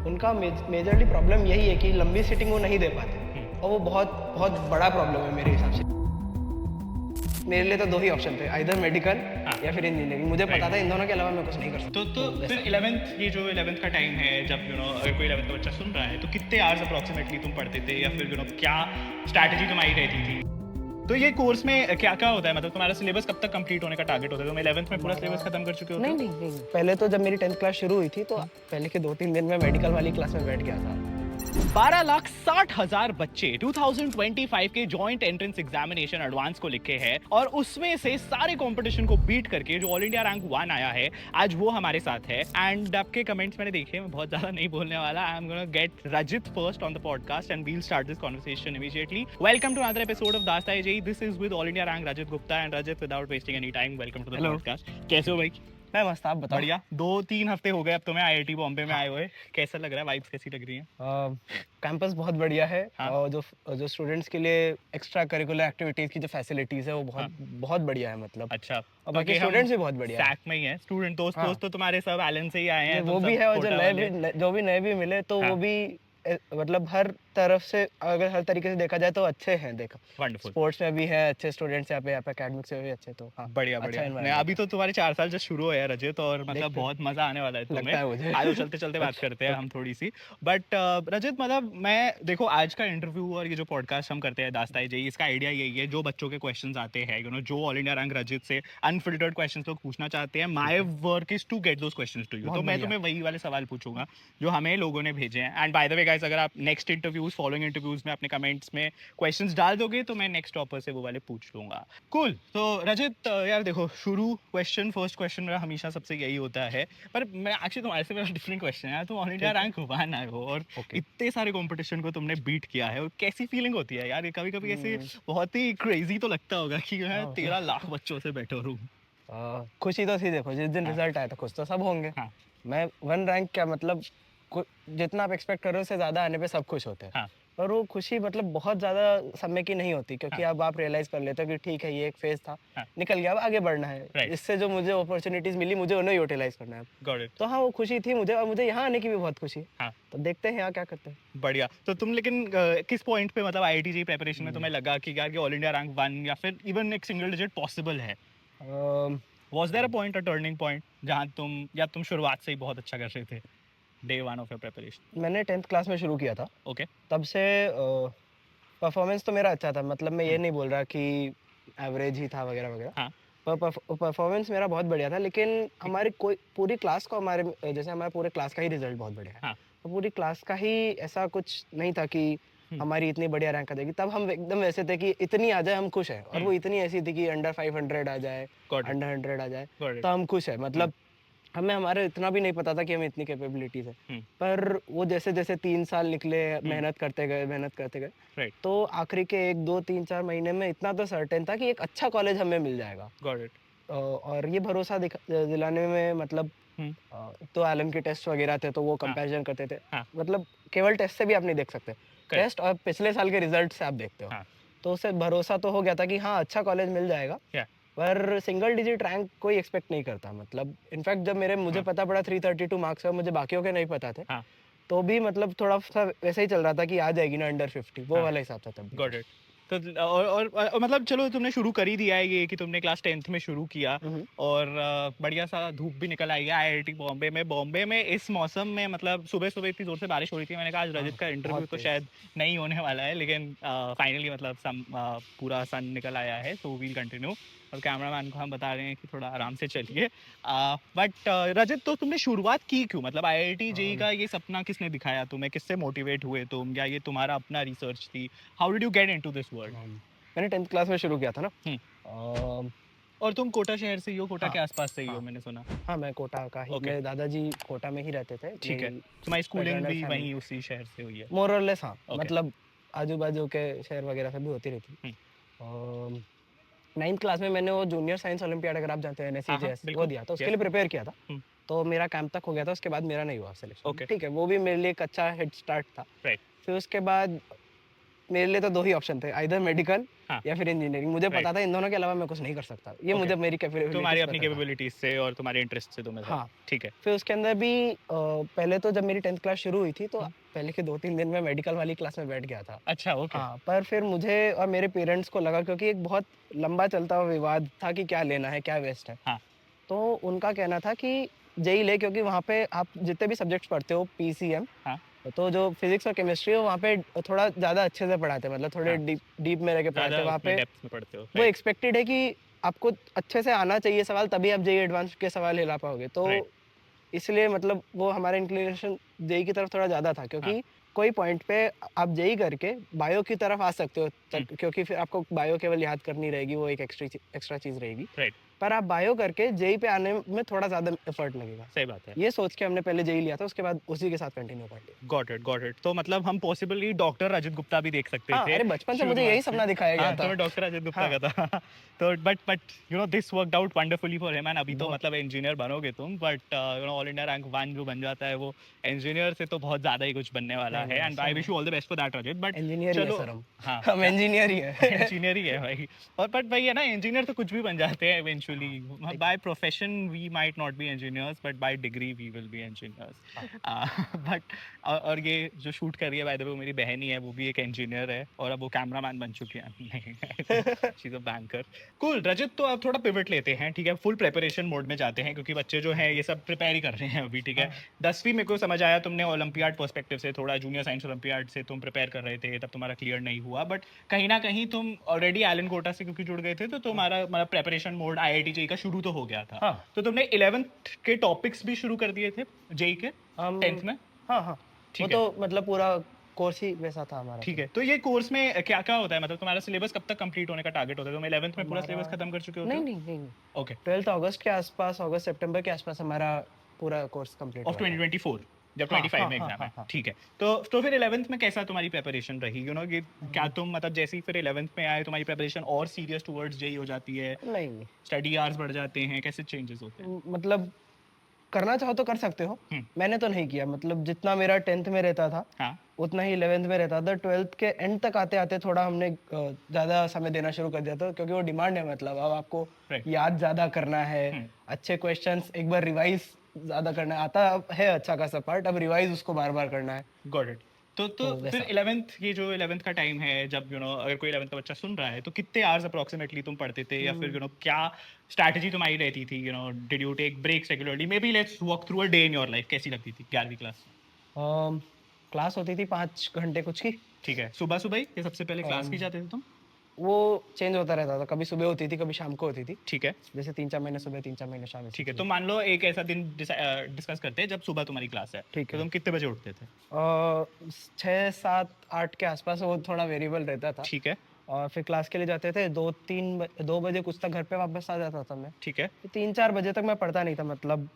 उनका majorly problem यही है कि लंबी सीटिंग वो नहीं दे पाते, और वो बहुत बहुत बड़ा प्रॉब्लम है मेरे हिसाब से। मेरे लिए तो दो ही ऑप्शन थे, आइदर मेडिकल या फिर इंजीनियरिंग। मुझे पता था इन दोनों के अलावा मैं कुछ नहीं कर सकता। तो फिर 11th, ये जो 11th का टाइम है, जब अगर कोई 11th का बच्चा सुन रहा है, तो कितने आवर्स अप्रॉक्सीमेटली तुम पढ़ते थे, या फिर क्या स्ट्रैटेजी तुम्हारी रहती थी? तो ये कोर्स में क्या क्या होता है, मतलब तुम्हारा सिलेबस कब तक कंप्लीट होने का टारगेट होता है? तुम 11th में पूरा सिलेबस खत्म कर चुके होते नहीं हो? नहीं नहीं, पहले तो जब मेरी 10th क्लास शुरू हुई थी तो पहले के 2-3 दिन में मेडिकल वाली क्लास में बैठ गया था। 12,60,000 बच्चे 2025 के जॉइंट एंट्रेंस एग्जामिनेशन एडवांस को लिखे हैं, और उसमें से सारे कंपटीशन को बीट करके जो ऑल इंडिया रैंक 1 आया है, आज वो हमारे साथ है। एंड आपके कमेंट्स मैंने देखे, मैं बहुत ज्यादा नहीं बोलने वाला। I am gonna get Rajit first on the podcast and we'll start this conversation immediately. Welcome to another episode of Dastaan Jai. This is with all India rank Rajit Gupta. And Rajit, without wasting any time, welcome to the podcast. कैसे हो भाई? मैं मस्त, आप बताओ। बढ़िया। 2-3 हफ्ते हो गए अब तुम्हें आईआईटी बॉम्बे में आए हुए। कैसा लग रहा है? वाइब्स कैसी लग रही हैं? कैंपस बहुत बढ़िया है, हाँ। और जो स्टूडेंट्स के लिए एक्स्ट्रा करिकुलर एक्टिविटीज की जो फैसिलिटीज है वो बहुत बहुत बढ़िया है, मतलब। अच्छा, और बाकी स्टूडेंट्स भी बहुत बढ़िया है। सैक में ही है स्टूडेंट। दोस्त हाँ। दोस्त तो तुम्हारे सब एलन से ही आए हैं, वो तुम भी सब है, और जो कोटा नए वाले। जो भी नए भी मिले तो वो भी मतलब हर तरफ से, अगर हर तरीके से देखा जाए तो अच्छे हैं। देखो, वंडरफुल। स्पोर्ट्स में भी है अच्छे स्टूडेंट्स, यहाँ पे एकेडमिक्स में भी अच्छे, तो हाँ, बढ़िया अच्छा बढ़िया। नहीं, एनवायरनमेंट अभी है। तो तुम्हारे 4 साल जस्ट शुरू हुए हैं रजित, और मतलब देखते हैं, बहुत मजा आने वाला है तुम्हें। लगता है मुझे। आज चलते चलते बात करते हैं हम थोड़ी सी। बट रजित, मतलब मैं देखो, आज का इंटरव्यू और ये जो पॉडकास्ट हम करते हैं दास्तान जई, इसका आइडिया यही है, जो बच्चों के क्वेश्चंस आते हैं, जो ऑल इंडिया रैंक रजित से अनफिल्टर्ड क्वेश्चंस लोग पूछना चाहते हैं, my work is to get those questions to you. बहुत तो मैं बढ़िया। तुम्हें वही वाले सवाल पूछूंगा जो हमें लोगों ने भेजे हैं। And by the way guys, अगर आप नेक्स्ट इंटरव्यूज, फॉलोइंग इंटरव्यूज में अपने कमेंट्स में क्वेश्चंस डाल दोगे तो मैं नेक्स्ट टॉपर से वो वाले पूछ लूंगा। कूल। तो रजित यार देखो, फर्स्ट क्वेश्चन मेरा हमेशा सबसे यही होता है, पर मैं एक्चुअली तुम्हारे से मेरा डिफरेंट क्वेश्चन है। तुम ऑल इंडिया रैंक 1 आए हो, और ओके। इतने सारे कंपटीशन को तुमने बीट किया है, और कैसी फीलिंग होती है यार? कभी कभी ऐसे बहुत ही क्रेजी तो लगता होगा कि मैं 13 लाख बच्चों से बेटर हूँ। खुशी तो थी, देखो जिस दिन हाँ। रिजल्ट आया था खुश तो सब होंगे। हाँ। मैं 1 रैंक क्या, मतलब जितना आप एक्सपेक्ट कर रहे हो उससे ज्यादा आने पे सब खुश होते हैं। हाँ। पर वो खुशी मतलब बहुत ज्यादा समय की नहीं होती, क्योंकि हाँ। अब आप रियलाइज कर लेते हो कि ठीक है, ये एक फेज था, हाँ। निकल गया, अब आगे बढ़ना है। राइट। इससे जो मुझे अपॉर्चुनिटीज मिली, मुझे उन्हें यूटिलाइज करना है। Got it. तो हाँ, वो खुशी थी मुझे, और मुझे यहाँ आने की भी बहुत खुशी है। हाँ। तो देखते हैं यहाँ क्या करते हैं। बढ़िया। तो तुम लेकिन किस पॉइंट पे, मतलब आईआईटी जी प्रिपरेशन में तुम्हें लगा कि यार, कि ऑल इंडिया रैंक 1 या फिर इवन एक सिंगल डिजिट पॉसिबल है? Um, was there a point, a turning point, जहां तुम शुरुआत से ही बहुत अच्छा कर रहे थे, डे 1 ऑफ योर प्रिपरेशन? मैंने 10th क्लास में शुरू किया था, ओके। तब से परफॉर्मेंस तो मेरा अच्छा था। मतलब मैं ये नहीं बोल रहा कि एवरेज ही था वगैरह वगैरह। हाँ। परफॉर्मेंस मेरा बहुत बढ़िया था, लेकिन हमारी कोई पूरी क्लास को, जैसे हमारे पूरे क्लास का ही रिजल्ट बहुत बढ़िया है, हाँ। तो पूरी क्लास का ही ऐसा कुछ नहीं था कि हमारी इतनी बढ़िया रैंक आ जाएगी। तब हम एकदम वैसे थे कि इतनी आ जाए हम खुश हैं, और वो इतनी ऐसी थी कि अंडर 500 आ जाए, गॉट इट। अंडर 100 आ जाए, गॉट तो इट। हम खुश है। मतलब हमें हमारे इतना भी नहीं पता था कि हमें इतनी कैपेबिलिटीज है। पर वो जैसे जैसे 3 साल निकले, मेहनत करते गए, राइट। तो आखिरी के 1, 2, 3, 4 महीने में इतना तो सर्टेन था कि एक अच्छा कॉलेज हमें मिल जाएगा। Got it. और ये भरोसा दिलाने में, मतलब एक तो एलन के टेस्ट वगैरह थे, तो वो हाँ। कंपैरिजन करते थे। हाँ। मतलब केवल टेस्ट से भी आप नहीं देख सकते, करेक्ट। टेस्ट और पिछले साल के रिजल्ट से आप देखते हो। हाँ। तो उससे भरोसा तो हो गया था कि हाँ, अच्छा कॉलेज मिल जाएगा। क्या? पर सिंगल डिजिट रैंक कोई एक्सपेक्ट नहीं करता। मतलब इनफैक्ट जब मुझे हाँ। पता पड़ा 332 मार्क्स है, मुझे बाकियों के नहीं पता थे, हाँ। तो भी मतलब थोड़ा सा वैसे ही चल रहा था कि आ जाएगी ना अंडर 50, वो हाँ। वाला हिसाब था तब भी। Got it. तो और मतलब चलो, तुमने शुरू कर ही दिया है ये, कि तुमने क्लास 10th में शुरू किया, हम्म। और बढ़िया सा धूप भी निकल आई है आईआईटी बॉम्बे में इस मौसम में। मतलब सुबह सुबह इतनी जोर से बारिश हो रही थी, मैंने कहा आज हाँ, रजत का इंटरव्यू बहुत तो तेज। शायद नहीं होने वाला है, लेकिन फाइनली मतलब पूरा सन निकल आया है, सो वील कंटिन्यू। और कैमरामैन को हम बता रहे हैं कि थोड़ा आराम से चलिए। बट रजत, तो तुमने शुरुआत की क्यों? मतलब आईआईटी जेई का ये सपना किसने दिखाया तुम्हें? किससे मोटिवेट हुए तुम, या ये तुम्हारा अपना रिसर्च थी? How did you get into this world? मैंने 10th क्लास में शुरू किया था ना। हम्म। अम, और तुम कोटा शहर से ही हो? कोटा हाँ के आसपास से ही हो, हाँ मैंने सुना। हाँ, मैं कोटा का ही, ओके। मेरे दादाजी कोटा में ही रहते थे, ठीक है, मेरी तुम्हारी स्कूलिंग पैटर्नल भी फैमिली। वहीं उसी शहर से हुई है? मोर और लेस, हाँ, ओके। मतलब आजू बाजू के शहर वगैरह से भी होती रहती। हम्म। 9th क्लास में मैंने वो जूनियर साइंस ओलंपियाड, अगर आप जानते हैं, हाँ हाँ, NSCJS, वो बिल्कुल। दिया था, उसके यस। लिए प्रिपेयर किया था। हम्म। तो मेरा कैंप तक हो गया था, उसके बाद मेरा नहीं हुआ सिलेक्शन। ओके। ठीक है, वो भी मेरे लिए एक अच्छा हेड स्टार्ट था। राइट। फिर उसके बाद मेरे लिए तो दो ही ऑप्शन थे, आइदर मेडिकल हाँ। या फिर इंजीनियरिंग। मुझे पता था इन दोनों के अलावा मैं कुछ नहीं कर सकता, ये मुझे मेरी कैपेबिलिटी तुम्हारी अपनी कैपेबिलिटीज से और तुम्हारे इंटरेस्ट से तुम्हें था। हाँ। ठीक है। फिर उसके अंदर भी पहले तो जब मेरी 10th क्लास शुरू हुई थी तो पहले के 2-3 दिन में मेडिकल वाली क्लास में बैठ गया था। अच्छा, ओके। हाँ, पर फिर मुझे और मेरे पेरेंट्स को लगा, क्योंकि एक बहुत लंबा चलता हुआ विवाद था कि क्या लेना है, क्या वेस्ट है। हाँ। तो उनका कहना था कि जेईई ले, क्योंकि वहाँ पे आप जितने भी सब्जेक्ट्स पढ़ते हो पीसीएम, हाँ। तो जो फिजिक्स और केमिस्ट्री है वहाँ पे थोड़ा ज़्यादा अच्छे से पढ़ाते हैं, मतलब थोड़े हाँ। डीप डीप में रह के पढ़ाते हैं ज़्यादा वहाँ उसमें पे। डेप्थ में पढ़ते हो, वो राइट। एक्सपेक्टेड है कि आपको अच्छे से आना चाहिए सवाल, तभी आप जेईई एडवांस के सवाल हिला पाओगे। तो राइट। इसलिए मतलब वो हमारा इंक्लिनेशन जेईई की तरफ थोड़ा ज़्यादा था, हाँ। क्योंकि कोई पॉइंट पे आप जेईई करके बायो की तरफ आ सकते हो, क्योंकि फिर आपको बायो केवल याद करनी रहेगी, वो एक एक्स्ट्रा चीज़ रहेगी। राइट। पर आप बायो करके जेईई पे आने में थोड़ा ज़्यादा एफर्ट लगेगा। सही बात है। ये सोच के हमने पहले जेईई लिया था, उसके बाद उसी के साथ कंटिन्यू कर लिया। Got it. तो मतलब हम पॉसिबली डॉक्टर रजत गुप्ता भी देख सकते हाँ, थे अरे बचपन से मुझे यही शुरुआत में। सपना दिखाया गया हाँ, था। तुम्हें डॉक्टर रजत गुप्ता हाँ, का था। तो but you know this worked out wonderfully for him and अभी तो बहुत। मतलब इंजीनियर बनोगे तुम, but you know all India rank 1 जो बन जाता है वो इंजीनियर से तो बहुत ज़्यादा ही कुछ बनने वाला नहीं, है नहीं, and I wish you all the best for that Rajat. But engineer ही है चलो, सर हम। हाँ, हम क्या? इंजीनियर ही है। इंजीनियर ही है भाई। और बट भाई है ना, इंजीनियर तो कुछ भी बन जाते हैं eventually. By profession we might not be engineers but by degree we will be engineers. But और ये जो शूट कर रही है बाय द वे वो मेरी बहन ही है, वो भी एक इंजीनियर है और अब वो कैमरामैन बन चुकी है। She is a banker. Cool Rajat, तो अब थोड़ा पिवट लेते हैं, ठीक है, फुल प्रिपरेशन मोड में जाते हैं क्योंकि बच्चे जो हैं ये सब प्रिपेयर ही कर रहे हैं अभी, ठीक है। 10वीं मेरे को समझ आया तुमने ओलंपियाड पर्सपेक्टिव से, थोड़ा जूनियर साइंस ओलंपियाड से तुम प्रिपेयर कर रहे थे, तब तुम्हारा क्लियर नहीं हुआ, बट कहीं ना कहीं तुम ऑलरेडी एलन कोटा से क्योंकि जुड़ गए थे तो तुम्हारा मतलब प्रेपरेशन मोड आईआईटी जेई का शुरू तो हो गया था। हाँ। तो तुमने 11th के टॉपिक्स भी शुरू कर दिए थे जेई के हम 10th में? हाँ, हाँ। वो ठीक है। तो मतलब पूरा कोर्स ही वैसा था हमारा ठीक तो। है, तो ये कोर्स में क्या क्या होता है, मतलब तुम्हारा सिलेबस कब तक कंप्लीट होने का टारगेट होता है? तुम 11th में पूरा हमारा सिलेबस खत्म कर चुके होते नहीं, हो? नहीं, नहीं, नहीं। ओके। 12th अगस्त के आसपास, अगस्त सितंबर के आसपास हमारा पूरा कोर्स कंप्लीट ऑफ हुआ था। 2024 जब हाँ, 25 हाँ, में हाँ, एग्जाम हाँ, है, हाँ। ठीक है। तो फिर 11th में कैसा तुम्हारी प्रिपरेशन रही, यू नो कि क्या तुम मतलब जैसे ही फिर 11th में आए तुम्हारी प्रिपरेशन और सीरियस टुवर्ड्स जेई हो जाती है, नहीं, नहीं। स्टडी आवर्स बढ़ जाते हैं, कैसे चेंजेस होते हैं? मतलब करना चाहो तो कर सकते हो। हम्म। मैंने तो नहीं किया, मतलब जितना मेरा 10th में रहता था, हाँ। उतना ही 11th में रहता था। 12th के एंड तक आते-आते थोड़ा हमने ज़्यादा समय देना शुरू कर दिया था, क्योंकि वो डिमांड है, मतलब अब आपको राइट। याद ज़्यादा करना है, हम्म। अच्छे क्वेश्चंस एक बार रिवाइज़ ज़्यादा करना है। आता है अच्छा खासा पार्ट, अब रिवाइज़ उसको बार-बार करना है, गॉट इट। तो तो फिर वैसा। 11th, ये जो 11th का टाइम है जब यू नो अगर कोई 11th का बच्चा सुन रहा है तो कितने आवर्स अप्रोक्सीमेटली तुम पढ़ते थे, या फिर यू नो क्या स्ट्रैटेजी तुम्हारी रहती थी, you know did you take breaks regularly, maybe let's walk through a day in your life, कैसी लगती थी 11वीं क्लास? क्लास होती थी 5 घंटे कुछ की। ठीक है, सुबह सुबह ही ये सबसे पहले क्लास की अम, जाते थे तुम? वो चेंज होता रहता था, कभी सुबह होती थी, कभी शाम को होती थी। ठीक है। जैसे 3-4 महीने सुबह, 3-4 महीने शाम, ऐसी ठीक है, चीज़ें। तो मान लो एक ऐसा दिन डिस्कस करते हैं जब सुबह तुम्हारी क्लास है, ठीक तो है। तुम कितने बजे उठते थे? 6, 7, 8 के आसपास, वो थोड़ा वेरिएबल रहता था। ठीक है। और फिर क्लास के लिए जाते थे, 2 बजे कुछ तक घर पे वापस आ जाता था मैं। ठीक है। 3-4 बजे तक मैं पढ़ता नहीं था, मतलब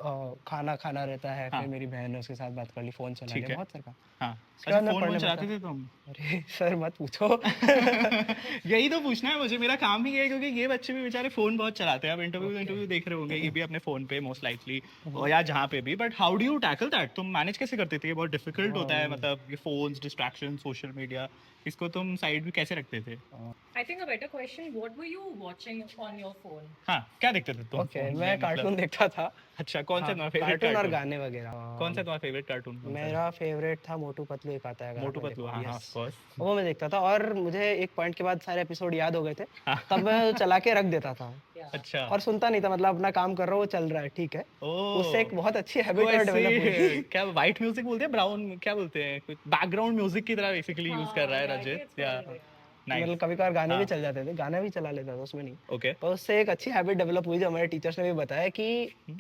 खाना खाना रहता है, हाँ। फिर मेरी बहन है उसके साथ बात कर ली, फ़ोन चला ठीक लिया, है। बहुत सारा काम। हाँ। उसके अच्छा, बाद मैं फोन वोन पढ़ने बैठता। चलाते थे तुम? अरे सर मत पूछो। यही तो पूछना है मुझे, मेरा काम ही है, क्योंकि ये बच्चे भी बेचारे फोन बहुत चलाते हैं। अब इंटरव्यू ओके। इंटरव्यू देख रहे होंगे ये भी अपने फोन पे मोस्ट लाइकली, और या जहाँ पे भी, but how do you tackle that? तुम मैनेज कैसे करते थे? ये बहुत डिफिकल्ट होता है, मतलब ये फोन्स, डिस्ट्रैक्शन, सोशल मीडिया, इसको तुम साइड में कैसे रखते थे? I think a better question, what were you watching on your phone? हाँ, क्या देखते थे तुम ओके, फोन मैं में, मतलब? कार्टून देखता था। अच्छा, कौन सा हाँ, तुम्हारा फेवरेट कार्टून और कार्टून? गाने वगैरह। कौन सा तुम्हारा फेवरेट कार्टून कौन सा है? मेरा फेवरेट था मोटू पतलू, एक आता है अगर मोटू आपने पतलू, देखा हो। हाँ हाँ, यस, ऑफ कोर्स। वो मैं देखता था, और मुझे एक पॉइंट के बाद सारे एपिसोड याद हो गए थे, हाँ। तब मैं चला के रख देता था अच्छा। और सुनता नहीं था, मतलब अपना काम कर रहा हूँ, वो चल रहा है, ठीक है। उससे एक ओ, बहुत अच्छी वो हैबिट और डेवलप हुई। ऐसे क्या व्हाइट म्यूजिक बोलते हैं, ब्राउन क्या बोलते हैं, कुछ बैकग्राउंड म्यूजिक की तरह बेसिकली यूज कर रहा है Yeah, I think Rajat, it's या? called, yeah. नाइस। मतलब कभी कभार गाने भी हाँ। चल जाते थे, गाना भी चला लेता था, उसमें नहीं। ओके। पर उससे एक अच्छी हैबिट डेवलप हुई, जो हमारे टीचर्स ने भी बताया कि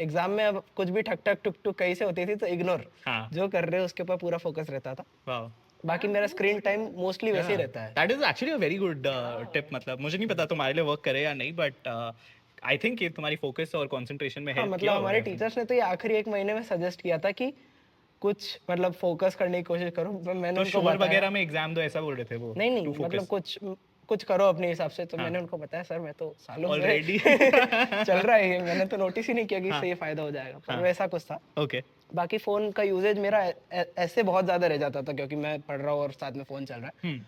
एग्जाम में अब कुछ भी ठक ठक टुक टुक कहीं से होती थी तो इग्नोर, हाँ। जो कर रहे हो उसके ऊपर पूरा फोकस रहता था। वाओ। बाकी मेरा स्क्रीन टाइम मोस्टली वैसे ही रहता है। That is actually a very good tip, मतलब मुझे नहीं पता तुम्हारे लिए वर्क करे या नहीं, बट आई थिंक ये तुम्हारी फोकस और कंसंट्रेशन में हाँ, हेल्प किया मतलब होगा हमारे डेफिनेटली। टीचर्स ने तो ये आखिरी 1 महीने में सजेस्ट किया था कि कुछ मतलब फोकस करने की कोशिश करो, पर मैंने तो उनको शोर बताया। वगैरह में एग्जाम दो ऐसा बोल रहे थे वो, नहीं, टू नहीं, मतलब फोकस? कुछ कुछ करो अपने हिसाब से, तो हाँ। मैंने उनको बताया सर मैं तो सालों से ऑलरेडी। चल रहा है ये, मैंने तो नोटिस ही नहीं किया कि हाँ। इससे ये फायदा हो जाएगा, पर हाँ। वैसा कुछ था। ओके। बाकी फ़ोन का यूसेज मेरा ऐसे बहुत ज़्यादा रह जाता था, क्योंकि मैं पढ़ रहा हूँ और साथ में फ़ोन चल रहा है।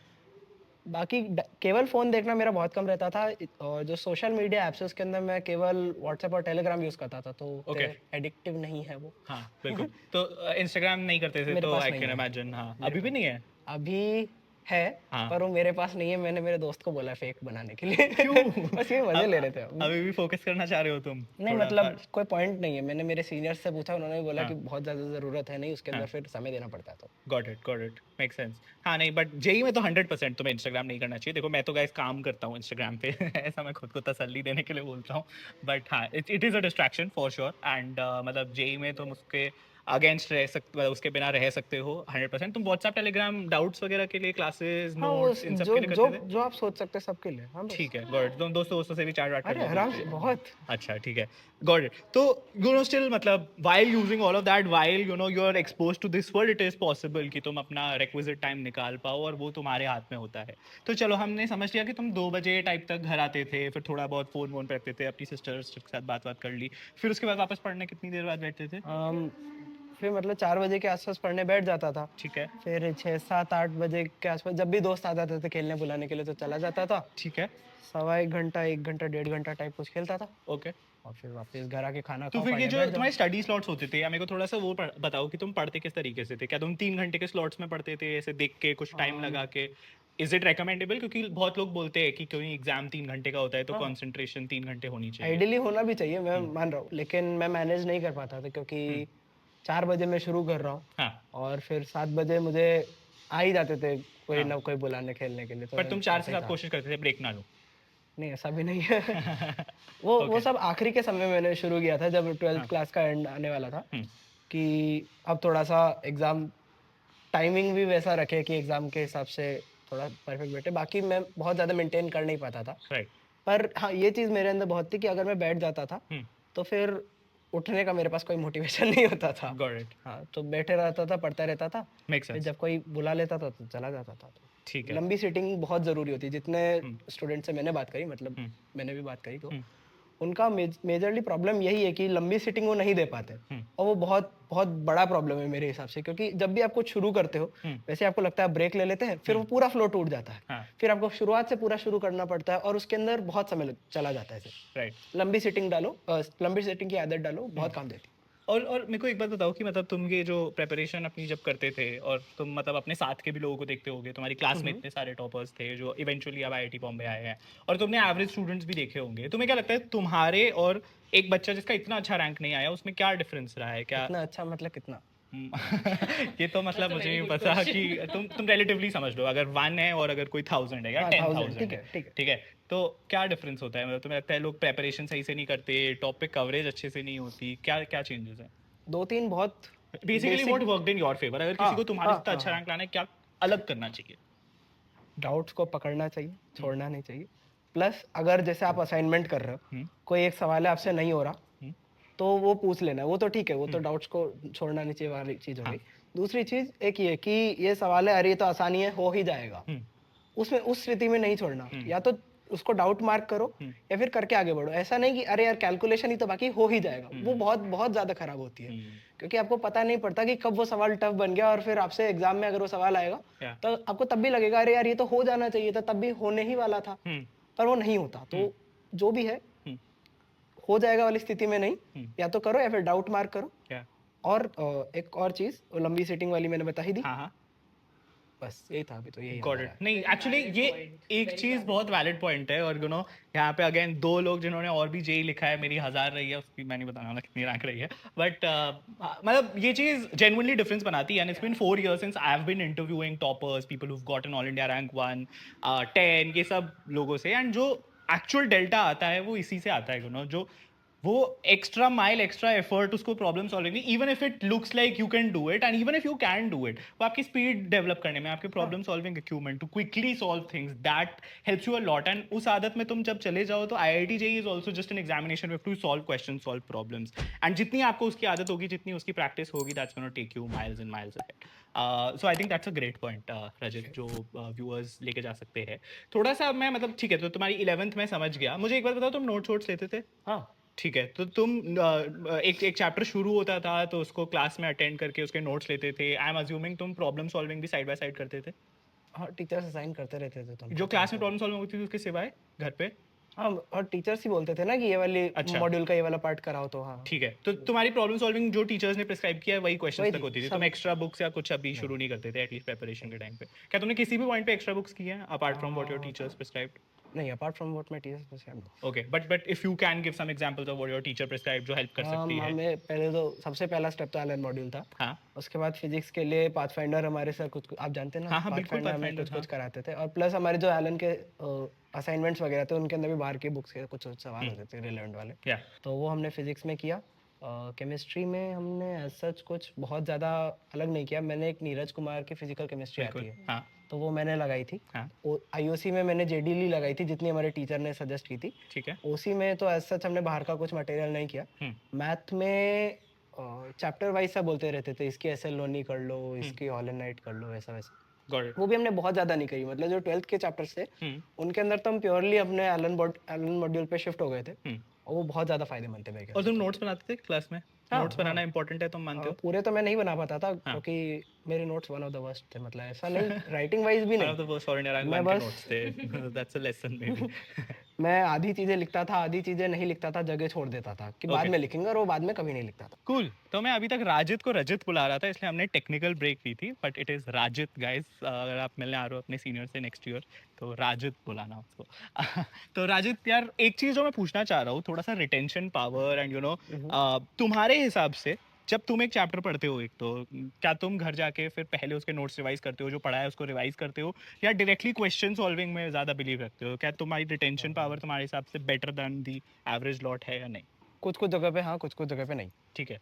बाकी केवल फोन देखना मेरा बहुत कम रहता था और जो सोशल मीडिया एप्स है उसके अंदर मैं केवल व्हाट्सएप और टेलीग्राम यूज करता था, तो Okay. एडिक्टिव नहीं है वो। हाँ बिल्कुल। तो इंस्टाग्राम नहीं करते थे मेरे तो पास आई नहीं कैन है। इमेजिन। हाँ मेरे अभी भी पास नहीं है। अभी है, हाँ। पर वो मेरे पास नहीं है। मैंने मेरे दोस्त को बोला फेक बनाने के लिए। क्यों? बस ये मजे ले रहे थे हम। अभी भी फोकस करना चाह रहे हो तुम नहीं थोड़ा मतलब सा? कोई पॉइंट नहीं है। मैंने मेरे सीनियर से पूछा, उन्होंने भी बोला हाँ कि बहुत ज्यादा जरूरत है नहीं उसके अंदर, हाँ। फिर समय देना पड़ता है तो। Got it make sense. हाँ नहीं बट जेई में तो 100% तुम्हें इंस्टाग्राम नहीं करना चाहिए। देखो मैं तो गाइस काम करता हूँ इंस्टाग्राम पे ऐसा मैं खुद को तसल्ली देने के लिए बोलता हूँ। बट हाँ it is a distraction for sure. And मतलब जेई में तुम उसके अगेंस्ट रह सकते, मतलब उसके बिना रह सकते हो 100%। तुम व्हाट्सएप टेलीग्राम डाउट्स वगैरह के लिए, क्लासेस हाँ वो नोट्स इन सब जो के लिए जो करते थे? जो आप सोच सकते हैं सबके लिए, हाँ बस। ठीक है गॉट इट। तुम दोस्तों दोस्तों से भी चार्ट वाट कर अरे लेते आराम थे? से बहुत। अच्छा ठीक है गॉट इट। तो यू नो स्टिल मतलब while using all of that, while you know you are exposed to this world, it is possible कि तुम अपना requisite time निकाल पाओ और वो तुम्हारे हाथ में होता है। तो चलो हमने समझ लिया कि तुम 2 बजे टाइप तक घर आते थे, फिर थोड़ा बहुत फोन वोन पे रखते थे, अपनी सिस्टर्स के साथ बात कर ली, फिर उसके बाद वापस पढ़ने कितनी देर बाद बैठते थे? फिर मतलब 4 बजे के आसपास पढ़ने बैठ जाता था। ठीक है। फिर 6, 7, 8 बजे के आसपास जब भी दोस्त आ जाते थे खेलने बुलाने के लिए तो चला जाता था। ठीक है। सवा 1 घंटा, 1 घंटा, 1.5 घंटा टाइप कुछ खेलता था ओके। और फिर वापस घर आके खाना तो खाओ, फिर ये पढ़ने जो बैठ जाओ। तुम्हारे स्टडी स्लॉट्स होते थे, या मेरे को थोड़ा सा वो बताओ कि तुम पढ़ते किस तरीके से थे? क्या तुम 3 घंटे के स्लॉट्स में पढ़ते थे, ऐसे देख के कुछ टाइम लगा के? Is it recommendable? क्योंकि बहुत लोग बोलते हैं कि कोई एग्जाम 3 घंटे का होता है तो हाँ, कंसंट्रेशन 3 घंटे होनी चाहिए। आइडियली होना भी चाहिए, मैं मान रहा हूँ, लेकिन मैं मैनेज नहीं कर पाता था क्योंकि 4 बजे मैं शुरू कर रहा हूँ हाँ। और फिर 7 बजे मुझे आ ही जाते थे कोई हाँ ना कोई बुलाने खेलने के लिए, तो पर तुम 4 ऐसा से ही 7 था। कोशिश करते थे ब्रेक ना लो। नहीं ऐसा भी नहीं है। वो ओके। सब आखिरी के समय मैंने शुरू किया था जब 12th हाँ। क्लास का एंड आने वाला था, हम्म। कि अब थोड़ा सा एग्जाम टाइमिंग भी वैसा रखे कि एग्जाम के हिसाब से थोड़ा परफेक्ट बैठे। बाकी मैं बहुत ज़्यादा मेंटेन कर नहीं पाता था, राइट। पर हाँ ये चीज़ मेरे अंदर बहुत थी कि अगर मैं बैठ जाता था हम्म। तो फिर उठने का मेरे पास कोई मोटिवेशन नहीं होता था। Got it. हाँ तो बैठे रहता था, पढ़ता रहता था, मेक फिर सेंस। जब कोई बुला लेता था तो चला जाता था। तो ठीक है। लंबी सीटिंग बहुत ज़रूरी होती है। जितने हम्म। स्टूडेंट से मैंने बात करी, मतलब हम्म। मैंने भी बात करी, तो हम्म। उनका मेजरली प्रॉब्लम यही है कि लंबी सीटिंग वो नहीं दे पाते। हम्म। और वो बहुत बहुत बड़ा प्रॉब्लम है मेरे हिसाब से, क्योंकि जब भी आप कुछ शुरू करते हो हम्म। वैसे आपको लगता है ब्रेक ले लेते हैं, फिर वो पूरा फ्लो टूट जाता है। हाँ। फिर आपको शुरुआत से पूरा शुरू करना पड़ता है और उसके अंदर बहुत समय चला जाता है। राइट। लंबी सीटिंग डालो, लंबी सीटिंग की आदत डालो, बहुत काम देती है। और मेरे को एक बात बताओ कि मतलब तुम ये जो प्रेपरेशन अपनी जब करते थे, और तुम मतलब अपने साथ के भी लोगों को देखते होगे, तुम्हारी क्लास में इतने सारे टॉपर्स थे जो इवेंचुअली अब आईआईटी बॉम्बे आए हैं, और तुमने एवरेज स्टूडेंट्स भी देखे होंगे, तुम्हें क्या लगता है तुम्हारे और एक बच्चा जिसका इतना अच्छा रैंक नहीं आया उसमें क्या डिफरेंस रहा है? क्या इतना अच्छा मतलब कितना? ये तो मतलब मुझे नहीं पता कि तुम रिलेटिवली समझ लो, अगर 1 है और अगर कोई 1000 है या हाँ 1000, 10,000 ठीक है, है ठीक है। ठीक है, तो क्या डिफरेंस होता है? मतलब तुम्हें लगता है लोग प्रेपरेशन सही से नहीं करते, टॉपिक कवरेज अच्छे से नहीं होती, क्या क्या चेंजेस है? 2-3 बहुत basically what basic. Worked in your favour? अगर हाँ किसी को तुम्हारे हाँ जितना हाँ अच्छा हाँ। रैंक लाना है, क्या अलग करना चाहिए? डाउट्स को पकड़ना चाहिए, हम्म। छोड़ना नहीं चाहिए। प्लस अगर जैसे आप असाइनमेंट कर रहे हो, हम्म। कोई एक सवाल है आपसे नहीं हो रहा, हम्म। तो वो पूछ लेना है, वो तो ठीक है, वो तो हम्म। डाउट्स को छोड़ना नहीं चाहिए वाली चीज़ हो हाँ। गई। दूसरी चीज़ एक ये कि ये सवाल है, अरे ये तो आसानी है, हो ही जाएगा, हम्म। उसमें उस स्थिति में नहीं छोड़ना। हम्म। या तो उसको डाउट मार्क करो हम्म। या फिर करके आगे बढ़ो। ऐसा नहीं कि अरे यार कैलकुलेशन ही तो बाकी हो ही जाएगा, वो हम्म। बहुत बहुत ज़्यादा खराब होती है। हम्म। क्योंकि आपको पता नहीं पड़ता कि कब वो सवाल टफ बन गया और फिर आपसे एग्जाम में अगर वो सवाल आएगा या। तो आपको तब भी लगेगा अरे यार ये तो हो जाना चाहिए था, तब भी होने ही वाला था, हम्म। पर वो नहीं होता। हम्म। तो जो भी है हम्म। हो जाएगा वाली स्थिति में नहीं, हम्म। या तो करो या फिर डाउट मार्क करो। क्या? और एक और चीज़, वो लंबी सीटिंग वाली मैंने बता ही दी। हाँ हाँ। बस यही था, अभी तो यही याद आ गॉट रहा इट। है। नहीं एक्चुअली ये एक चीज बहुत वैलिड पॉइंट है, और यू नो यहाँ पे अगेन 2 लोग जिन्होंने और भी जेई लिखा है, मेरी 1000 रही है, उसकी मैं नहीं बताने वाला कितनी रैंक रही है, बट मतलब ये चीज जेन्युइनली डिफरेंस बनाती है। And it's been 4 years since I have been interviewing toppers, people who gotten all India rank 1, 10, ये सब लोगों से, एंड जो एक्चुअल डेल्टा आता है वो इसी से आता है, यू नो, जो वो एक्स्ट्रा माइल, एक्स्ट्रा एफर्ट उसको प्रॉब्लम सॉल्विंग में, even if it looks like you can do it, and even if you can do it, वो आपकी स्पीड डेवलप करने में, आपके problem solving equipment to quickly solve things, that helps you a lot. And उस आदत में तुम जब चले जाओ तो IIT JEE is also just an examination, we have to solve questions, solve problems, and जितनी आपको उसकी आदत होगी, जितनी उसकी प्रैक्टिस होगी, that's gonna take you miles and miles ahead. So I think that's a great point Rajat, जो viewers लेके जा सकते हैं। थोड़ा सा मैं मतलब ठीक है, तो तुम्हारी 11th में समझ गया। मुझे एक बात बताओ, तुम नोट्स वोट्स लेते थे? हाँ ठीक है, तो तुम एक चैप्टर शुरू होता था तो उसको क्लास में अटेंड करके उसके नोट्स लेते थे। आई एम अज्यूमिंग तुम प्रॉब्लम सॉल्विंग भी साइड बाय साइड करते थे? हाँ टीचर्स असाइन करते रहते थे तो जो क्लास में प्रॉब्लम सॉल्व होती थी उसके सिवाय घर पे? हाँ और टीचर्स ही बोलते थे ना कि ये वाली अच्छा। मॉड्यूल का ये वाला पार्ट कराओ तो हाँ ठीक है, तो तुम्हारी प्रॉब्लम सॉल्विंग जो टीचर्स ने प्रिस्क्राइब किया है वही क्वेश्चंस वही तक थी, होती थी, सब तुम एक्स्ट्रा बुक्स या कुछ अभी शुरू नहीं करते थे एटलीस्ट प्रिपरेशन के टाइम पे? क्या तुमने किसी भी पॉइंट पे एक्स्ट्रा बुक्स की हैं apart from what your teachers prescribed? नहीं apart from what my teachers prescribe. Okay, but if you can give some examples of what your teacher prescribe जो हेल्प कर सकती है। हमें पहले तो सबसे पहला स्टेप तो एलन मॉड्यूल था। हाँ उसके बाद फिजिक्स के लिए पाथफाइंडर हमारे सर कुछ आप जानते हैं ना हाँ हाँ, बिल्कुल पाथफाइंडर हमें पाथफाइंडर, कुछ हाँ। कुछ कराते थे और प्लस हमारे जो एलन के असाइनमेंट्स वगैरह थे उनके अंदर भी बाहर के बुक्स के कुछ सवाल होते थे रिलेवेंट वाले, या तो वो हमने फिजिक्स में किया। केमिस्ट्री में हमने एज सच कुछ बहुत ज़्यादा अलग नहीं किया। मैंने एक नीरज कुमार की फिजिकल केमिस्ट्री आती बिल्कुल, है हाँ तो वो मैंने लगाई थी। हाँ, आईओसी में मैंने जेडीली लगाई थी जितनी हमारे टीचर ने सजेस्ट की थी। ठीक है। ओसी में तो एज सच हमने बाहर का कुछ मटेरियल नहीं किया। मैथ में चैप्टर वाइज सा बोलते रहते थे, इसकी एस एल लोनी कर लो, इसकी हॉलनाइट कर लो, ऐसा वैसा। Got it. वो भी हमने बहुत ज़्यादा नहीं करी, मतलब जो 12th के चैप्टर्स थे उनके अंदर तो हम प्योरली अपने एलन मॉड्यूल पे शिफ्ट हो गए थे और वो बहुत ज़्यादा फायदेमंद थे मेरे ख्याल और से। तुम नोट्स बनाते थे क्लास में? हाँ, नोट्स बनाना इंपॉर्टेंट है तुम मानते हो? पूरे तो मैं नहीं बना पाता था हाँ। क्योंकि मेरे notes one of the worst थे, मतलब ऐसा नहीं राइटिंग वाइज भी वन नहीं। Of the first all India rank मैं 1 के बस नोट्स थे। That's a lesson may be. मैं आधी चीजें लिखता था, आधी चीजें नहीं लिखता था, जगह छोड़ देता था कि बाद Okay. में लिखेंगे और वो बाद में कभी नहीं लिखता था। कूल। तो मैं अभी तक राजित को रजित बुला रहा था इसलिए हमने टेक्निकल ब्रेक ली थी, बट इट इज राजित गाइस। अगर आप मिलने आ रहे हो अपने सीनियर से नेक्स्ट ईयर तो राजित बुलाना उसको। तो राजित यार, एक चीज जो मैं पूछना चाह रहा हूँ, थोड़ा सा रिटेंशन पावर एंड तुम्हारे हिसाब से जब तुम एक चैप्टर पढ़ते हो एक तो क्या तुम घर जाके फिर पहले उसके नोट्स रिवाइज करते हो, जो पढ़ा है उसको रिवाइज करते हो, या डायरेक्टली क्वेश्चन सॉल्विंग में ज्यादा बिलीव रखते हो? क्या तुम्हारी रिटेंशन पावर तुम्हारे हिसाब से better than the average lot है या नहीं? कुछ कुछ जगह पे हाँ, कुछ कुछ जगह पे नहीं। ठीक है।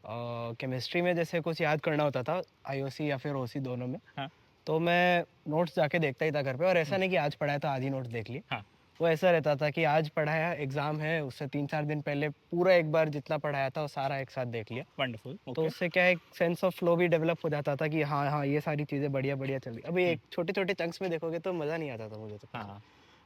केमिस्ट्री में जैसे कुछ याद करना होता था आईओसी या फिर ओसी दोनों में, हाँ तो मैं नोट्स जाके देखता ही था घर पे, और ऐसा नहीं कि आज पढ़ा है तो आधी नोट्स देख लिए। हाँ, वो ऐसा रहता था कि आज पढ़ाया, एग्जाम है, उससे 3-4 दिन पहले पूरा एक बार जितना पढ़ाया था वो सारा एक साथ देख लिया। वंडरफुल। तो ओके। उससे क्या है, एक सेंस ऑफ फ्लो भी डेवलप हो जाता था कि हाँ हाँ ये सारी चीज़ें बढ़िया बढ़िया चल रही। अभी एक छोटे छोटे चंक्स में देखोगे तो मज़ा नहीं आता था मुझे तो। हाँ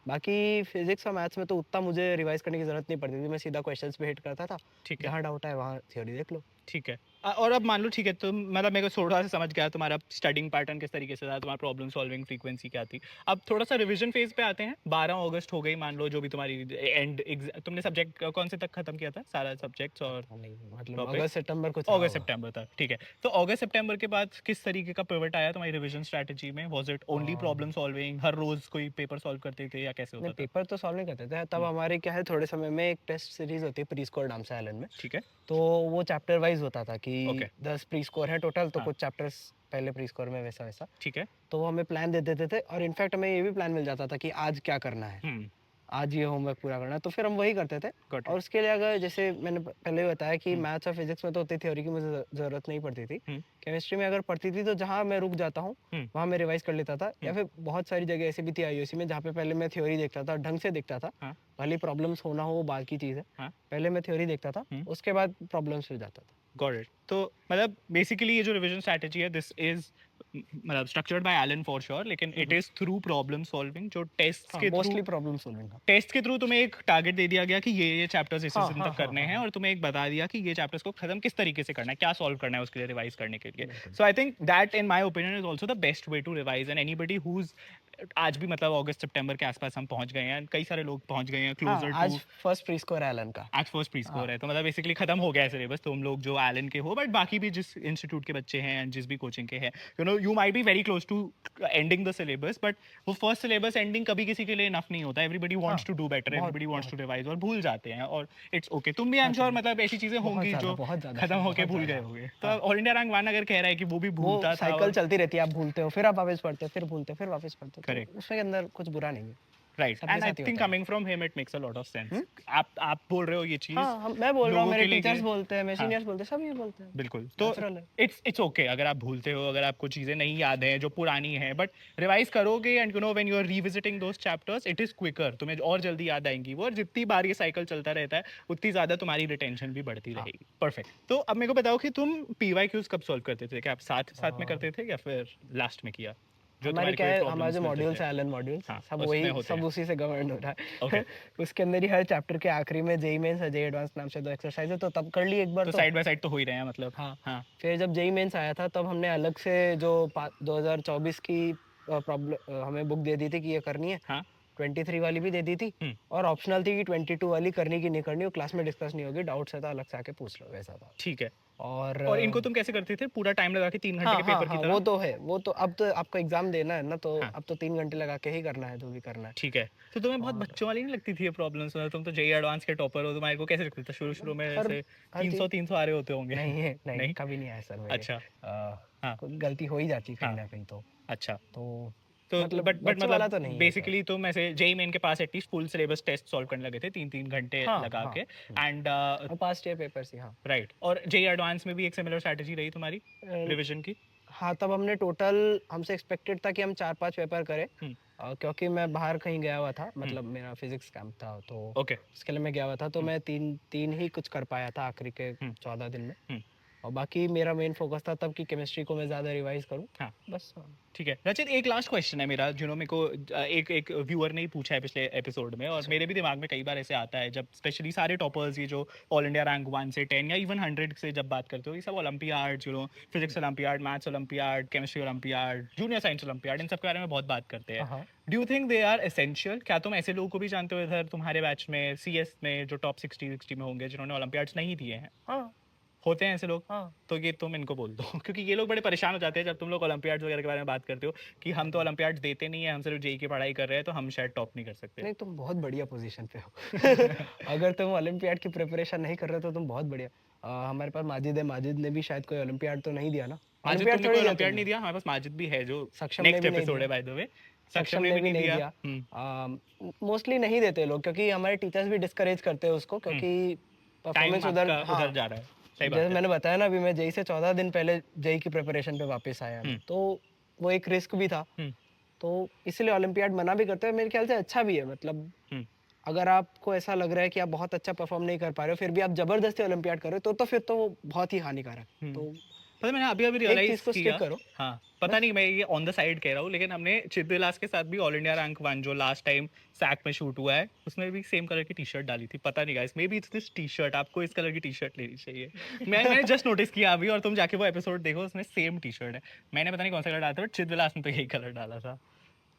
बाकी फिजिक्स और मैथ्स में तो उतना मुझे रिवाइज करने की ज़रूरत नहीं पड़ती थी, मैं सीधा क्वेश्चंस पे हिट करता था, ठीक है। जहाँ डाउट है वहाँ थ्योरी देख लो। ठीक है। और अब मान लो ठीक है, तो मतलब मेरे को थोड़ा सा समझ गया तुम्हारा स्टडिंग पैटर्न किस तरीके से था, तुम्हारा प्रॉब्लम सॉल्विंग फ्रीक्वेंसी क्या थी। अब थोड़ा सा रिवीजन फेज पे आते हैं। 12 अगस्त हो गई मान लो, जो भी तुम्हारी एंड तुमने सब्जेक्ट कौन से तक खत्म किया था, सारा सब्जेक्ट्स और नहीं मतलब topics? अगस्त सितंबर कुछ अगस्त सितंबर तक, ठीक है। तो अगस्त सितंबर के बाद किस तरीके का पिवट आया तुम्हारी रिवीजन स्ट्रेटजी में? Was it only problem solving, हर रोज कोई पेपर सॉल्व करते थे या कैसे नहीं, होता था? पेपर तो सॉल्व नहीं करते थे तब। हमारे क्या है, थोड़े समय में एक टेस्ट सीरीज होती है प्री स्कोर नाम से एलन में, ठीक है। तो वो चैप्टर वाइज होता था कि Okay. 10 प्री स्कोर है टोटल, तो हाँ। कुछ चैप्टर्स पहले प्री स्कोर में वैसा वैसा, ठीक है। तो वो हमें प्लान दे देते थे और इनफैक्ट हमें ये भी प्लान मिल जाता था कि आज क्या करना है, आज ये होमवर्क पूरा करना है, तो फिर हम वही करते थे। Got it. और उसके लिए अगर जैसे मैंने पहले भी बताया कि मैथ्स और फिजिक्स में तो उतनी थ्योरी की मुझे ज़रूरत नहीं पड़ती थी। केमिस्ट्री में अगर पढ़ती थी तो जहाँ मैं रुक जाता हूँ वहाँ मैं रिवाइज कर लेता था, या फिर बहुत सारी जगह ऐसी भी थी आईओसी में जहाँ पे पहले मैं थ्योरी देखता था, ढंग से देखता था। हाँ। भले प्रॉब्लम्स होना हो वो बात की चीज़ है। हाँ। पहले मैं थ्योरी देखता था, उसके बाद प्रॉब्लम्स पे जाता था। Got it. तो मतलब बेसिकली ये जो रिवीजन स्ट्रेटजी है, दिस इज मतलब structured by Allen for sure, लेकिन it is through problem solving, जो टेस्ट के through, mostly problem solving. Test के थ्रू तुम्हें एक टारगेट दे दिया गया कि ये चैप्टर्स इस हाँ, दिन हाँ, तक करने हाँ, हैं, हाँ। और तुम्हें एक बता दिया कि ये चैप्टर्स को खत्म किस तरीके से करना है, क्या सॉल्व करना है उसके लिए रिवाइज करने के लिए। So I think that in my opinion is also the best way to revise, and anybody who is आज भी मतलब अगस्त सितंबर के आसपास हम पहुंच गए हैं, कई सारे लोग पहुंच गए हैं हाँ, क्लोजर आज टू। फर्स्ट प्री स्कोर है एलन का। आज फर्स्ट प्री स्कोर है, तो मतलब बेसिकली खत्म हो गया है सिलेबस, तुम लोग जो एलन के हो, बट बाकी भी जिस इंस्टीट्यूट के बच्चे हैं, जिस भी कोचिंग के हैं, you might be very close to ending the syllabus, but वो फर्स्ट सिलेबस एंडिंग कभी किसी के लिए इनफ नहीं होता। Everybody wants to do better, everybody wants to revise, और भूल जाते हैं, और इट्स ओके। तुम भी आई एम श्योर मतलब ऐसी चीजें होंगी जो खत्म होके भूल गए होंगे। तो ऑल इंडिया रैंक 1 अगर कह रहा है कि वो भी भूलता था, साइकिल चलती रहती है, आप भूलते हो फिर आप वापस पढ़ते हो, फिर भूलते हो फिर वापस पढ़ते हो, Correct. तो उसके अंदर कुछ बुरा नहीं है। राइट, सबके एंड आई साथ ही थिंक होता है। Coming from him it makes a lot of sense. आप बोल रहे हो ये चीज, हाँ, मैं बोल रहा हूँ, लोगों मेरे के लिए टीचर्स कि- बोलते हैं, मेरे हाँ। सीनियर्स बोलते हैं, सब ये बोलते हैं। बिल्कुल। तो Natural है। इट्स ओके अगर आप भूलते हो, अगर आपको चीजें नहीं याद हैं जो पुरानी है, बट रिवाइज करोगे and when you are revisiting those chapters, it is quicker, तुम्हें और जल्दी याद आएंगी वो, और जितनी बार ये साइकिल चलता रहता है उतनी ज्यादा तुम्हारी रिटेंशन भी बढ़ती रहेगी। परफेक्ट। तो अब मेरे को बताओ कि तुम पीवाईक्यूज कब सॉल्व करते थे? क्या आप साथ साथ में करते थे या फिर लास्ट में किया? हमारी क्या है, हमारे जो मॉड्यूल्स है एलन मॉड्यूल्स, हाँ, सब उसमें वही होते सब हैं। उसी से गवर्न हो रहा है। Okay. उसके अंदर ही हर चैप्टर के आखिरी में जेई मेंस है, जेई एडवांस नाम से 2 एक्सरसाइज है, तो तब कर ली एक बार तो तो। साइड बाय साइड तो हो ही रहे हैं मतलब। हाँ। हाँ। फिर जब जेई मेंस आया था तब हमने अलग से जो 2024 की प्रॉब्लम हमें बुक दे दी थी कि ये करनी है, हाँ 23 वाली भी दे दी थी, और ऑप्शनल थी कि 22 वाली करनी की नहीं करनी, वो क्लास में डिस्कस नहीं होगी, डाउट्स है तो अलग से आके पूछ लो, वैसा था। ठीक है। और और इनको तुम कैसे करते थे, पूरा टाइम लगा के 3 घंटे हाँ के हाँ पेपर की हाँ, तरह? वो तो है, वो तो अब तो आपको एग्जाम देना है ना, तो हाँ। अब तो 3 घंटे लगा के ही करना है जो भी करना है। ठीक है। तो तुम्हें बहुत और बच्चों वाली नहीं लगती थी ये प्रॉब्लम्स? तुम तो जेईई एडवांस के टॉपर हो, तुम्हारे को कैसे लगता था शुरू शुरू में हर ऐसे हर 300 चीज 300 आ रहे होते होंगे? नहीं है, नहीं नहीं? कभी नहीं आया सर मेरे। अच्छा। हाँ कोई गलती हो ही जाती है कहीं हाँ। ना कहीं, अच्छा। तो तो मतलब बट बच्चों वाला मतलब तो नहीं है सर। बेसिकली तुम ऐसे जेईई मेन के पास at least full syllabus test solve करने लगे थे 3 3 घंटे हाँ लगा हाँ, के। एंड और पास्ट ईयर पेपर ही, हाँ। राइट। और जेईई एडवांस में भी एक सिमिलर स्ट्रैटेजी रही तुम्हारी अ, रिवीजन की? हाँ, तब हमने टोटल, हमसे एक्सपेक्टेड था कि हम 4-5 पेपर करें, हम्म। क्योंकि मैं बाहर कहीं गया हुआ था, हम्म। मतलब मेरा फिजिक्स कैंप था, तो ओके। उसके लिए मैं गया हुआ था, तो मैं तीन तीन ही कुछ कर पाया था आखिरी के हम्म। 14 दिन में, हम्म। और बाकी मेरा मेन फोकस था तब कि केमिस्ट्री को मैं ज़्यादा रिवाइज करूँ, हाँ बस। हाँ। ठीक है रचित, एक लास्ट क्वेश्चन है मेरा, जिन्होंने मेरे को एक एक व्यूअर ने ही पूछा है पिछले एपिसोड में, और मेरे भी दिमाग में कई बार ऐसे आता है जब स्पेशली सारे टॉपर्स ये जो ऑल इंडिया रैंक 1 से 10 या इवन 100 से जब बात करते हो, ये सब olympiad, physics olympiad, maths olympiad, chemistry olympiad, junior science olympiad, इन सब के बारे में बहुत बात करते हैं। हाँ do you think they are essential? क्या तुम ऐसे लोगों को भी जानते हो इधर तुम्हारे बैच में, सीएस में, जो टॉप 60 में होंगे जिन्होंने ओलंपियाड्स नहीं दिए हैं? हाँ होते हैं ऐसे लोग? हाँ। तो ये तुम इनको बोल दो क्योंकि ये लोग बड़े परेशान हो जाते हैं जब तुम लोग ओलंपियाड्स वगैरह के बारे में बात करते हो कि हम तो ओलंपियाड्स देते नहीं है, हम सिर्फ जेई की पढ़ाई कर रहे हैं, तो हम शायद टॉप नहीं कर सकते। नहीं, तुम बहुत बढ़िया पोजीशन पे हो। अगर तुम ओलंपियाड की प्रिपरेशन नहीं कर रहे हो तो तुम बहुत बढ़िया। हमारे पास माजिद है, माजिद ने भी शायद कोई ओलंपियाड तो नहीं दिया ना? माजिद, ओलंपियाड तुमने थोड़ी कोई दिया ओलंपियाड तुमने? नहीं दिया? हमारे पास माजिद भी है जो सक्षम ने नेक्स्ट भी नहीं एपिसोड है दिया, बाय द वे। सक्षम सक्षम ने ने भी भी नहीं नहीं दिया। दिया। मोस्टली नहीं देते लोग, क्योंकि हमारे टीचर्स भी डिस्करेज करते हैं उसको, क्योंकि टाइम परफॉर्मेंस उधर, आपका हाँ, उधर जा रहा है। सही बात जैसे है। मैंने बताया ना, अभी मैं जेई से 14 दिन पहले जेई की प्रिपरेशन पे वापस आया हूँ, हम्म। तो वो एक रिस्क भी था, हम्म। तो इसलिए ओलंपियाड मना भी करते हैं, मेरे ख्याल से अच्छा भी है, मतलब हम्म। अगर आपको ऐसा लग रहा है कि आप बहुत अच्छा परफॉर्म नहीं कर पा रहे हो, फिर भी आप जबरदस्ती ओलंपियाड कर रहे हो, तो फिर तो वो बहुत ही हानिकारक है। तो पता है, मैंने अभी अभी एक रियलाइज चीज को किया। स्टिक करो, हाँ पता बस। नहीं, मैं ये ऑन द साइड कह रहा हूँ, लेकिन हमने चिदविलास के साथ भी ऑल इंडिया रैंक 1 जो लास्ट टाइम सैक में शूट हुआ है, उसमें भी सेम कलर की टी शर्ट डाली थी। पता नहीं guys, may be it's this T shirt, आपको इस कलर की टी शर्ट लेनी चाहिए। मैंने जस्ट नोटिस किया अभी, और तुम जाके वो एपिसोड देखो, उसमें सेम टी शर्ट है। मैंने पता नहीं कौन सा कलर डाला था, बट चिदविलास ने तो यही कलर डाला था।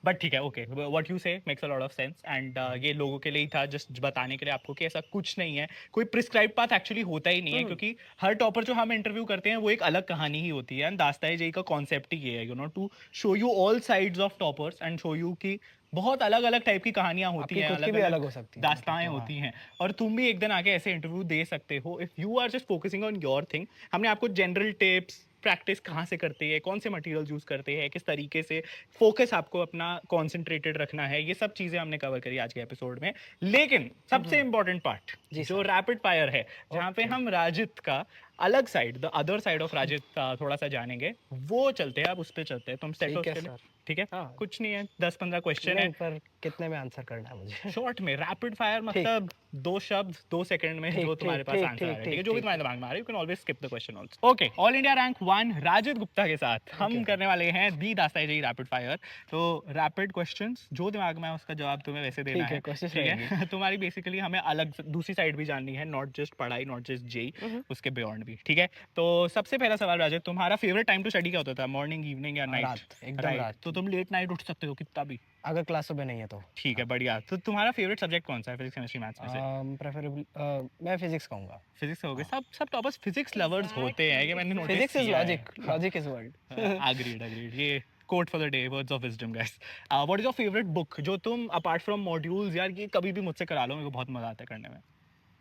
बट ठीक है, ओके, व्हाट यू से makes a lot of sense, and ये लोगों के लिए ही था, जस्ट बताने के लिए आपको कि ऐसा कुछ नहीं है, कोई प्रिस्क्राइब पाथ एक्चुअली होता ही नहीं है, क्योंकि हर टॉपर जो हम इंटरव्यू करते हैं वो एक अलग कहानी ही होती है। एंड दास्तान जेई का कॉन्सेप्ट ही ये है, to show you all sides of toppers and show you कि बहुत अलग अलग टाइप की कहानियां होती आपकी हैं, खुद की अलग भी अलग अलग हो सकती है, मतलब दास्तानें तो हाँ। होती हैं, और तुम भी एक दिन आके ऐसे इंटरव्यू दे सकते हो if you are just focusing on your thing. हमने आपको जनरल टिप्स, प्रैक्टिस कहाँ से करते हैं, कौन से मटेरियल यूज करते हैं, किस तरीके से फोकस आपको अपना कॉन्सेंट्रेटेड रखना है, ये सब चीजें हमने कवर करी आज के एपिसोड में। लेकिन सबसे इंपॉर्टेंट पार्ट जी जो सर। रैपिड फायर है, जहाँ पे ओके। हम राजित का अलग side, the other side of Rajit थोड़ा सा जानेंगे, वो चलते हैं, अब उस पर चलते हैं। तुम सेट हो ठीक है उसके लिए? सर। ठीक है, हाँ, कुछ नहीं है, 10 15 क्वेश्चन है। नहीं, पर कितने में आंसर करना है मुझे? शॉर्ट में रैपिड फायर, ठीक मतलब 2 शब्द 2 सेकंड में ठीक जो ठीक तुम्हारे पास ठीक आंसर आ ठीक रहा है, ठीक है, ठीक जो भी ठीक तुम्हारे ठीक। दिमाग में आ रहा है, you can always skip the question also. Okay, all India rank 1 Rajit Gupta के साथ हम Okay. करने वाले हैं दी दास्तान जेई रैपिड फायर। तो रैपिड क्वेश्चंस, जो दिमाग में है उसका जवाब तुम्हें वैसे देना ठीक है, है, कोशिश ठीक रहेगी। है। तुम्हारी बेसिकली हमें अलग दूसरी साइड भी जाननी है, नॉट जस्ट पढ़ाई, नॉट जस्ट जेई, उसके बियॉन्ड भी, ठीक है। तो सबसे पहला सवाल राजित, तुम्हारा फेवरेट टाइम टू स्टडी क्या होता था, मॉर्निंग, इवनिंग या नाइट? रात, एकदम राइट, रात। तो तुम लेट नाइट उठ सकते हो कितना भी? अगर क्लास सुबह नहीं है तो। ठीक है, हाँ। बढ़िया। तो तुम्हारा फेवरेट सब्जेक्ट कौन सा है फिजिक्स केमिस्ट्री मैथ्स में से? प्रेफरेबल मैं फिजिक्स कहूँगा। फिजिक्स हो गए, हाँ। सब सब टॉपर्स फिजिक्स लवर्स होते हैं, ये मैंने नोटिस फिजिक्स इज किया है। Logic, logic is world. Agreed agreed, ये quote for the day, words of wisdom guys. What is your favourite book जो तुम अपार्ट फ्रॉम मॉड्यूल्स, यार ये कभी भी मुझसे करा लो, मेरे को बहुत मजा आता है करने में?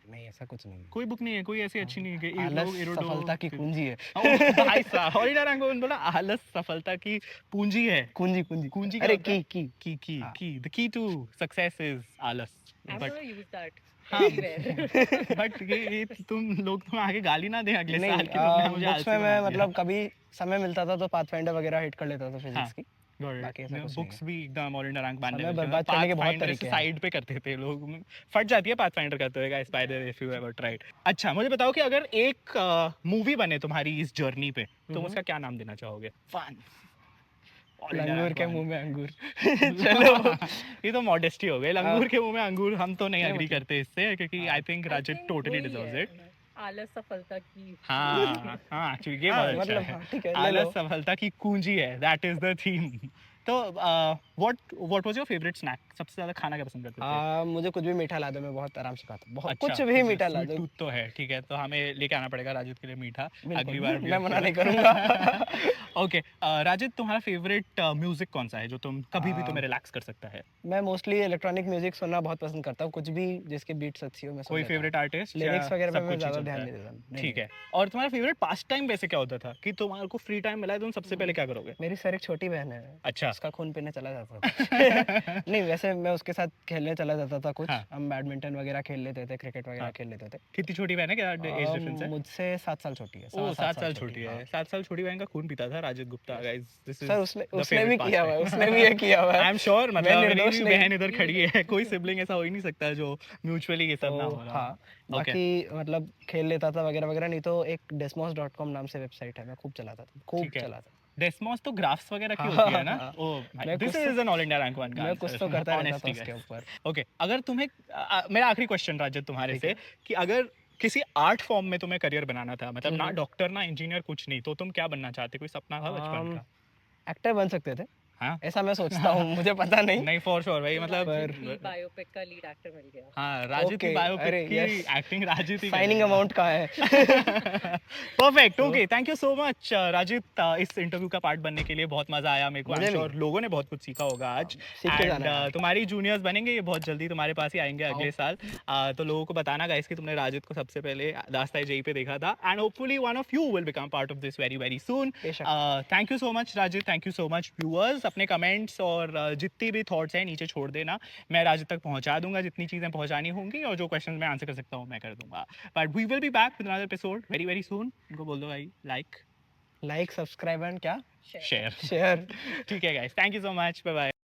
नहीं, ऐसा कुछ नहीं है। कोई बुक नहीं है, कोई ऐसी अच्छी नहीं है कि आलस लोग इरोडो सफलता की कुंजी है। ओ भाई साहब, और इधर रंगो बोला आलस सफलता की पूंजी है। कुंजी कुंजी। कुंजी क्या अरे होता है? की हाँ। की the key to success is आलस। I've but never used that हाँ, anywhere. बट ये तुम लोग तुम आगे गाली ना दें अगले नहीं, साल की, तुमने मुझे बुक्स आलसी में बना मैं दिया। मतलब कभी समय मिलता था तो पाथफाइंडर वगैरह हिट कर लेता था हाँ, फिजिक्स की। बाकी ऐसा कुछ नहीं बुक्स भी एकदम ऑल इंडिया रैंक समय बनने बर्बाद करने के बहुत पाथफाइंडर तरीके हैं। साइड पे करते थे लोग, फट जाती है पाथफाइंडर करते हुए guys, by the way if you ever tried. अच्छा मुझे बताओ कि अगर एक मूवी बने तुम्हारी इस जर्नी पे, तुम उसका क्या नाम देना चाहोगे? फन, लंगूर के मुंह में अंगूर। चलो। ये तो मॉडेस्टी हो गई, लंगूर के मुंह में अंगूर, हम तो नहीं नहीं, एग्री मतलब करते इससे, क्योंकि I think I राजित think totally वही डिजर्व्स है, इट। आलस सफलता की हाँ हाँ, एक्चुअली ये हाँ, बहुत अच्छा मतलब है। हाँ, ठीक है, ले आलस लो। सफलता की कुंजी है, दैट इज द थीम। तो what was your favourite snack? सबसे ज्यादा खाना क्या पसंद करते थे? मुझे कुछ भी मीठा ला दो, मैं बहुत आराम से खाता हूँ, बहुत अच्छा, कुछ भी मीठा ला स्वीट दो। टूथ तो है, ठीक है, तो हमें लेके आना पड़ेगा राजिद के लिए मीठा बिल्कुल, अगली बार भी मैं आपके मना लिए। नहीं करूंगा। ओके, राजिद तुम्हारा फेवरेट म्यूजिक कौन सा है जो तुम कभी भी तुम्हें रिलैक्स कर सकता है? मैं मोस्टली इलेक्ट्रॉनिक म्यूजिक सुनना बहुत पसंद करता हूँ, कुछ भी जिसके बीट्स अच्छी हो मैं सुन कोई लेता हूँ। फेवरेट आर्टिस्ट या लिरिक्स वगैरह पे सब मैं कुछ ही ज़्यादा चलता ध्यान है? नहीं देता। नहीं, ठीक नहीं। है, और तुम्हारा फेवरेट पास टाइम वैसे क्या होता था कि तुम्हारे को फ्री टाइम मिला है, तुम सबसे पहले क्या करोगे? मेरी सर एक छोटी बहन है, अच्छा। उसका खून पीने चला जाता था। नहीं, वैसे मैं उसके साथ खेलने चला जाता था कुछ, हाँ। हम बैडमिंटन वगैरह खेल लेते थे, क्रिकेट वगैरह हाँ। खेल लेते थे। कितनी छोटी बहन है, क्या एज डिफरेंस है? मुझसे 7 साल छोटी है, ओ, 7 7 साल छोटी हाँ। है। 7 साल छोटी बहन का खून पीता था Rajid Gupta, guys. This is sir उसने द उसने भी फेवरेट पास किया हुआ है, टाइम। उसने भी ये किया हुआ है। आई एम श्योर, मैं मतलब मेरी निर्दोष भी नहीं। बहन इधर खड़ी है, कोई सिबलिंग ऐसा हो ही नहीं सकता जो म्यूचुअली ये सब ना तो हो रहा हाँ, हो। ओके, बाकी मतलब खेल लेता था वगैरह वगैरह, नहीं तो एक desmos.com नाम से वेबसाइट है, मैं खूब चलाता था, खूब ठीक है। चलाता था। डेस्मोस तो ग्राफ्स वगैरह की हाँ, होती है हाँ, ना? हाँ। ओह भाई, मैं दिस कुछ तो is an all India rank 1 का मैं कुछ तो आंसर। करता रहता था ऑनेस्टी उसके गाइस। ऊपर। ओके, अगर तुम्हें मेरा आखिरी क्वेश्चन राजिद तुम्हारे ठीक से है। कि अगर किसी आर्ट फॉर्म में तुम्हें करियर बनाना था, मतलब ना हम्म। डॉक्टर ना इंजीनियर कुछ नहीं, तो तुम क्या बनना चाहते? कोई सपना था बचपन हम का? एक्टर बन सकते थे, हाँ। ऐसा मैं सोचता हूँ, मुझे पता नहीं। नहीं, फॉर श्योर भाई, तो मतलब राजिद की पर बायोपिक का लीड एक्टर मिल गया। हाँ, राजिद की ओके, बायोपिक अरे की यस, एक्टिंग राजिद ही साइनिंग करेगा। अमाउंट कहाँ है? परफेक्ट, तो okay, thank you so much Rajid, इस इंटरव्यू का पार्ट बनने के लिए बहुत मजा आया मेरे को। आई एम मुझे भी श्योर लोगों ने बहुत कुछ सीखा होगा आज। सीख के एंड जाना यार। तुम्हारी जूनियर्स बनेंगे, ये बहुत जल्दी तुम्हारे पास ही आएंगे आओ। अगले साल। तो लोगों को बताना गाइस कि तुमने राजिद को सबसे पहले रास्ता जेई पे देखा था, and hopefully one of you will become part of this very very soon. बेशक। Thank you so much Rajid, thank you so much. Viewers, अपने कमेंट्स और जितनी भी थॉट्स हैं नीचे छोड़ देना, मैं राजिद तक पहुंचा दूंगा जितनी चीजें पहुंचानी होंगी, और जो क्वेश्चन मैं आंसर कर सकता हूँ मैं कर दूंगा। But we will be back with another episode very very soon. उनको बोल दो भाई, लाइक लाइक, सब्सक्राइब एंड क्या? शेयर। शेयर। शेयर। ठीक है guys, thank you so much, bye bye.